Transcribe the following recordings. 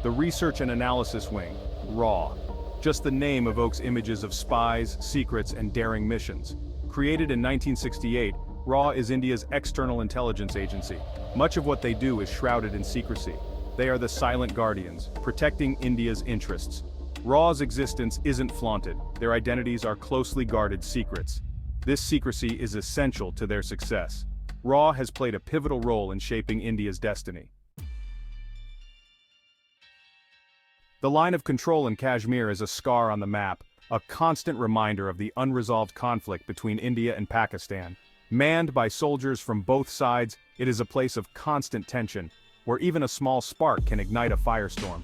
The Research and Analysis Wing, RAW. Just the name evokes images of spies, secrets, and daring missions. Created in 1968, RAW is India's external intelligence agency. Much of what they do is shrouded in secrecy. They are the silent guardians, protecting India's interests. RAW's existence isn't flaunted, their identities are closely guarded secrets. This secrecy is essential to their success. RAW has played a pivotal role in shaping India's destiny. The line of control in Kashmir is a scar on the map, a constant reminder of the unresolved conflict between India and Pakistan. Manned by soldiers from both sides, it is a place of constant tension, where even a small spark can ignite a firestorm.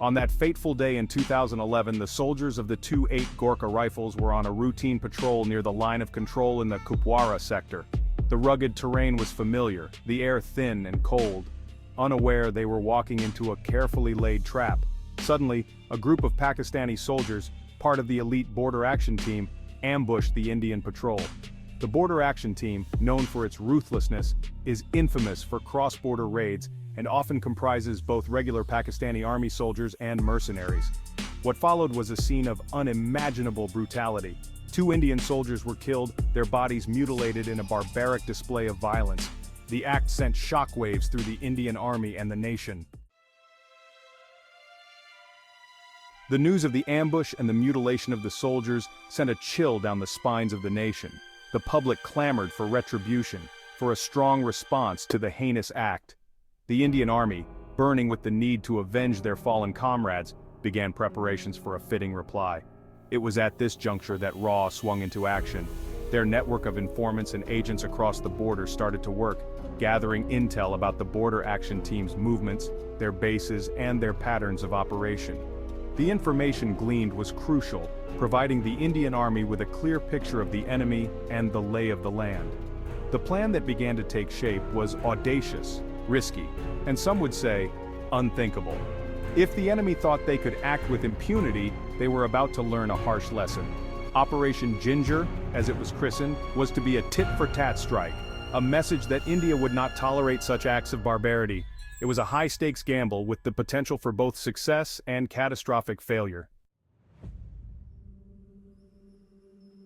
On that fateful day in 2011, the soldiers of the 2-8 Gorkha Rifles were on a routine patrol near the line of control in the Kupwara sector. The rugged terrain was familiar, the air thin and cold. Unaware they were walking into a carefully laid trap. Suddenly, a group of Pakistani soldiers, part of the elite Border Action Team, ambushed the Indian patrol. The Border Action Team, known for its ruthlessness, is infamous for cross-border raids and often comprises both regular Pakistani army soldiers and mercenaries. What followed was a scene of unimaginable brutality. 2 Indian soldiers were killed, their bodies mutilated in a barbaric display of violence. The act sent shockwaves through the Indian army and the nation. The news of the ambush and the mutilation of the soldiers sent a chill down the spines of the nation. The public clamored for retribution, for a strong response to the heinous act. The Indian army, burning with the need to avenge their fallen comrades, began preparations for a fitting reply. It was at this juncture that RAW swung into action. Their network of informants and agents across the border started to work, gathering intel about the Border Action Team's movements, their bases, and their patterns of operation. The information gleaned was crucial, providing the Indian Army with a clear picture of the enemy and the lay of the land. The plan that began to take shape was audacious, risky, and some would say, unthinkable. If the enemy thought they could act with impunity, they were about to learn a harsh lesson. Operation Ginger, as it was christened, was to be a tit-for-tat strike, a message that India would not tolerate such acts of barbarity. It was a high-stakes gamble with the potential for both success and catastrophic failure.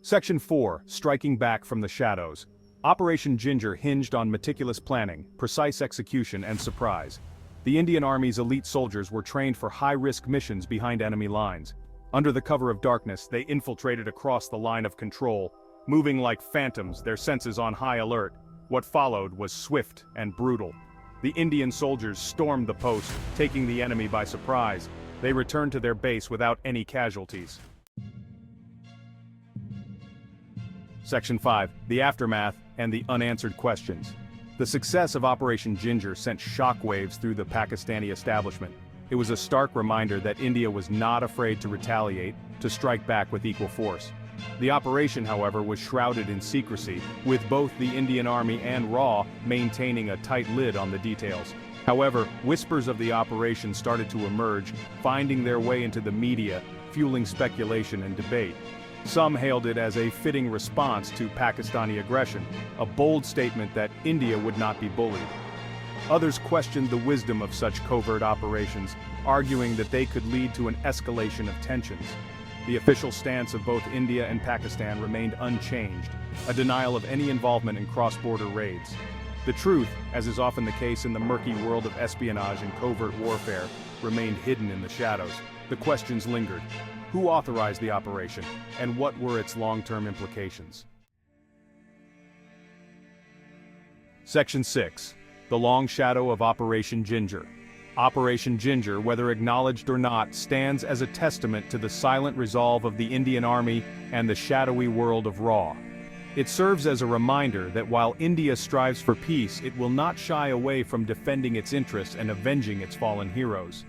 Section 4, Striking Back from the Shadows. Operation Ginger hinged on meticulous planning, precise execution, and surprise. The Indian Army's elite soldiers were trained for high-risk missions behind enemy lines. Under the cover of darkness, they infiltrated across the line of control, moving like phantoms, their senses on high alert. What followed was swift and brutal. The Indian soldiers stormed the post, taking the enemy by surprise. They returned to their base without any casualties. Section 5, The Aftermath and the Unanswered Questions. The success of Operation Ginger sent shockwaves through the Pakistani establishment. It was a stark reminder that India was not afraid to retaliate, to strike back with equal force. The operation, however, was shrouded in secrecy, with both the Indian Army and RAW maintaining a tight lid on the details. However, whispers of the operation started to emerge, finding their way into the media, fueling speculation and debate. Some hailed it as a fitting response to Pakistani aggression, a bold statement that India would not be bullied. Others questioned the wisdom of such covert operations, arguing that they could lead to an escalation of tensions. The official stance of both India and Pakistan remained unchanged, a denial of any involvement in cross-border raids. The truth, as is often the case in the murky world of espionage and covert warfare, remained hidden in the shadows. The questions lingered. Who authorized the operation, and what were its long-term implications? Section 6. The Long Shadow of Operation Ginger. Operation Ginger, whether acknowledged or not, stands as a testament to the silent resolve of the Indian Army and the shadowy world of RAW. It serves as a reminder that while India strives for peace, it will not shy away from defending its interests and avenging its fallen heroes.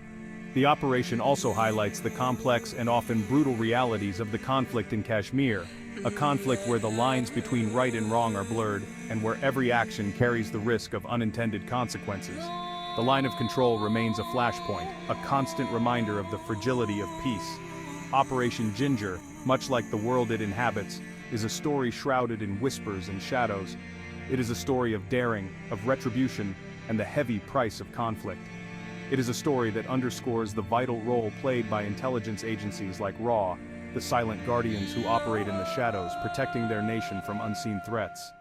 The operation also highlights the complex and often brutal realities of the conflict in Kashmir, a conflict where the lines between right and wrong are blurred, and where every action carries the risk of unintended consequences. The line of control remains a flashpoint, a constant reminder of the fragility of peace. Operation Ginger, much like the world it inhabits, is a story shrouded in whispers and shadows. It is a story of daring, of retribution, and the heavy price of conflict. It is a story that underscores the vital role played by intelligence agencies like RAW, the silent guardians who operate in the shadows, protecting their nation from unseen threats.